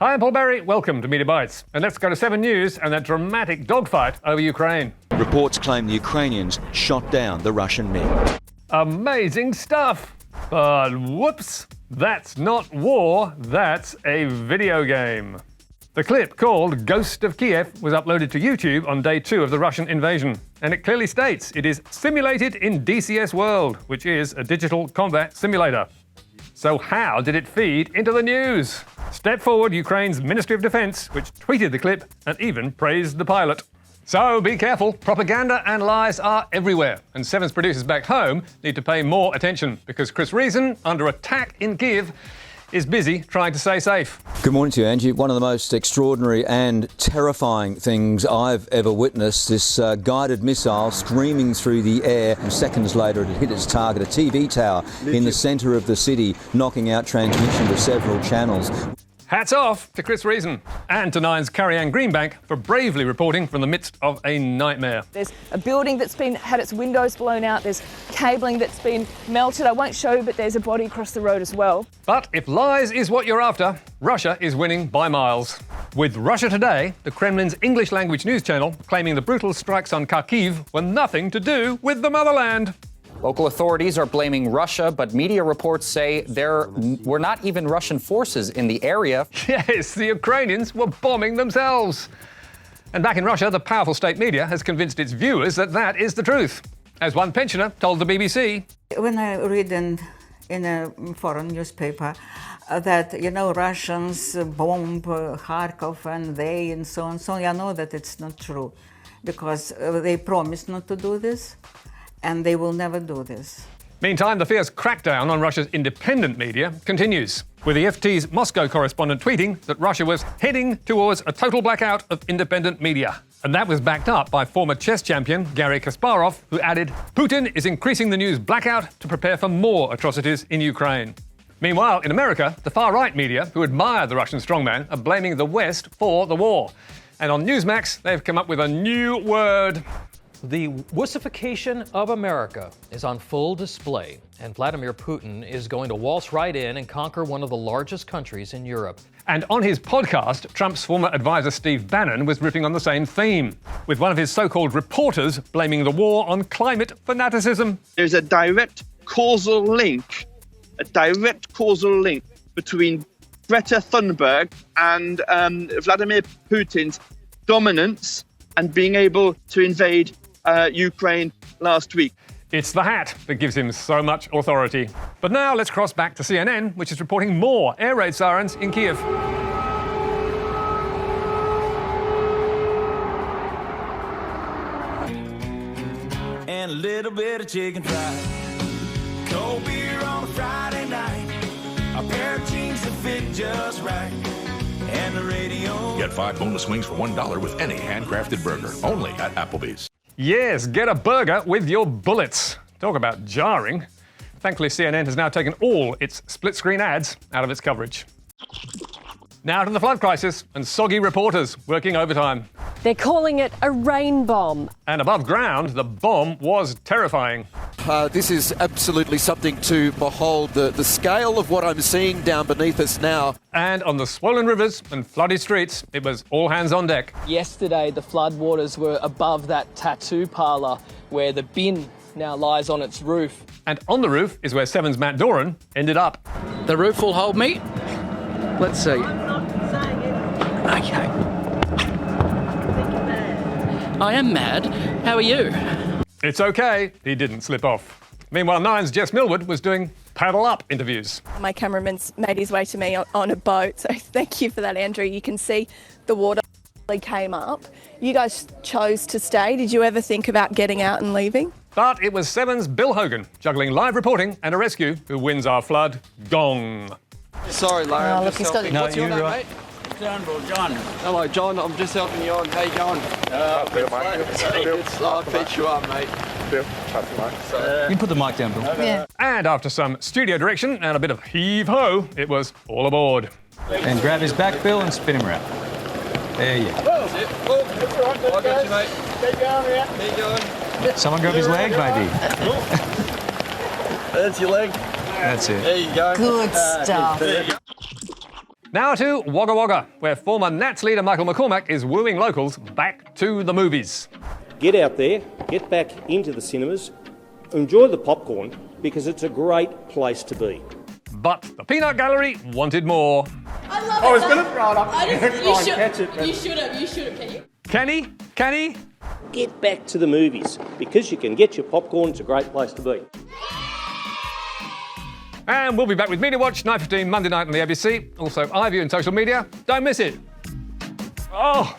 Hi, I'm Paul Barry. Welcome to Media Bites. And let's go to 7 News and that dramatic dogfight over Ukraine. Reports claim the Ukrainians shot down the Russian men. Amazing stuff. But whoops, that's not war, that's a video game. The clip, called Ghost of Kiev, was uploaded to YouTube on day 2 of the Russian invasion. And it clearly states it is simulated in DCS World, which is a digital combat simulator. So how did it feed into the news? Step forward Ukraine's Ministry of Defense, which tweeted the clip and even praised the pilot. So be careful, propaganda and lies are everywhere, and Seven's producers back home need to pay more attention, because Chris Reason, under attack in Kiev, is busy trying to stay safe. Good morning to you, Angie. One of the most extraordinary and terrifying things I've ever witnessed, this guided missile screaming through the air. And seconds later, it hit its target, a TV tower in the centre of the city, knocking out transmission to several channels. Hats off to Chris Reason and to Nine's Carrie-Anne Greenbank for bravely reporting from the midst of a nightmare. There's a building that's had its windows blown out, there's cabling that's been melted. I won't show you, but there's a body across the road as well. But if lies is what you're after, Russia is winning by miles. With Russia Today, the Kremlin's English language news channel, claiming the brutal strikes on Kharkiv were nothing to do with the motherland. Local authorities are blaming Russia, but media reports say there were not even Russian forces in the area. Yes, the Ukrainians were bombing themselves. And back in Russia, the powerful state media has convinced its viewers that that is the truth. As one pensioner told the BBC. When I read in a foreign newspaper that, Russians bomb Kharkov and so on, I know that it's not true, because they promised not to do this. And they will never do this. Meantime, the fierce crackdown on Russia's independent media continues, with the FT's Moscow correspondent tweeting that Russia was heading towards a total blackout of independent media. And that was backed up by former chess champion Garry Kasparov, who added, Putin is increasing the news blackout to prepare for more atrocities in Ukraine. Meanwhile, in America, the far-right media, who admire the Russian strongman, are blaming the West for the war. And on Newsmax, they've come up with a new word. The wussification of America is on full display, and Vladimir Putin is going to waltz right in and conquer one of the largest countries in Europe. And on his podcast, Trump's former advisor Steve Bannon was riffing on the same theme, with one of his so-called reporters blaming the war on climate fanaticism. There's a direct causal link between Greta Thunberg and Vladimir Putin's dominance and being able to invade Ukraine last week. It's the hat that gives him so much authority. But now let's cross back to CNN, which is reporting more air raid sirens in Kiev. And a little bit of chicken fried, cold beer on a Friday night, a pair of jeans that fit just right, and the radio. Get 5 bonus wings for $1 with any handcrafted burger, only at Applebee's. Yes, get a burger with your bullets. Talk about jarring. Thankfully, CNN has now taken all its split-screen ads out of its coverage. Now to the flood crisis and soggy reporters working overtime. They're calling it a rain bomb. And above ground, the bomb was terrifying. This is absolutely something to behold, the scale of what I'm seeing down beneath us now. And on the swollen rivers and flooded streets, it was all hands on deck. Yesterday, the floodwaters were above that tattoo parlour where the bin now lies on its roof. And on the roof is where Seven's Matt Doran ended up. The roof will hold me. Let's see. Okay. I am mad. How are you? It's okay. He didn't slip off. Meanwhile, Nine's Jess Millward was doing paddle up interviews. My cameraman's made his way to me on a boat, so thank you for that, Andrew. You can see the water came up. You guys chose to stay. Did you ever think about getting out and leaving? But it was Seven's Bill Hogan, juggling live reporting and a rescue, who wins our flood gong. Sorry, Larry, I'm just helping. No, What's your name, mate? John. Hello, John. I'm just helping you on. How you going? I'll pitch you up, mate. You can put the mic down, Bill. Yeah. And after some studio direction and a bit of heave-ho, it was all aboard. And grab his back, Bill, and spin him around. There you go. That's it. Oh, that's all right. I got you, mate. Keep going, yeah. Keep going. Someone grab his leg, maybe. That's your leg. That's it. There you go. Good stuff. There you go. Now to Wagga Wagga, where former Nats leader Michael McCormack is wooing locals back to the movies. Get out there, get back into the cinemas, enjoy the popcorn, because it's a great place to be. But the peanut gallery wanted more. I was going to throw it up. You should have, can you? Kenny? Get back to the movies, because you can get your popcorn, it's a great place to be. And we'll be back with Media Watch, 9:15 Monday night on the ABC. Also, iView and social media. Don't miss it. Oh.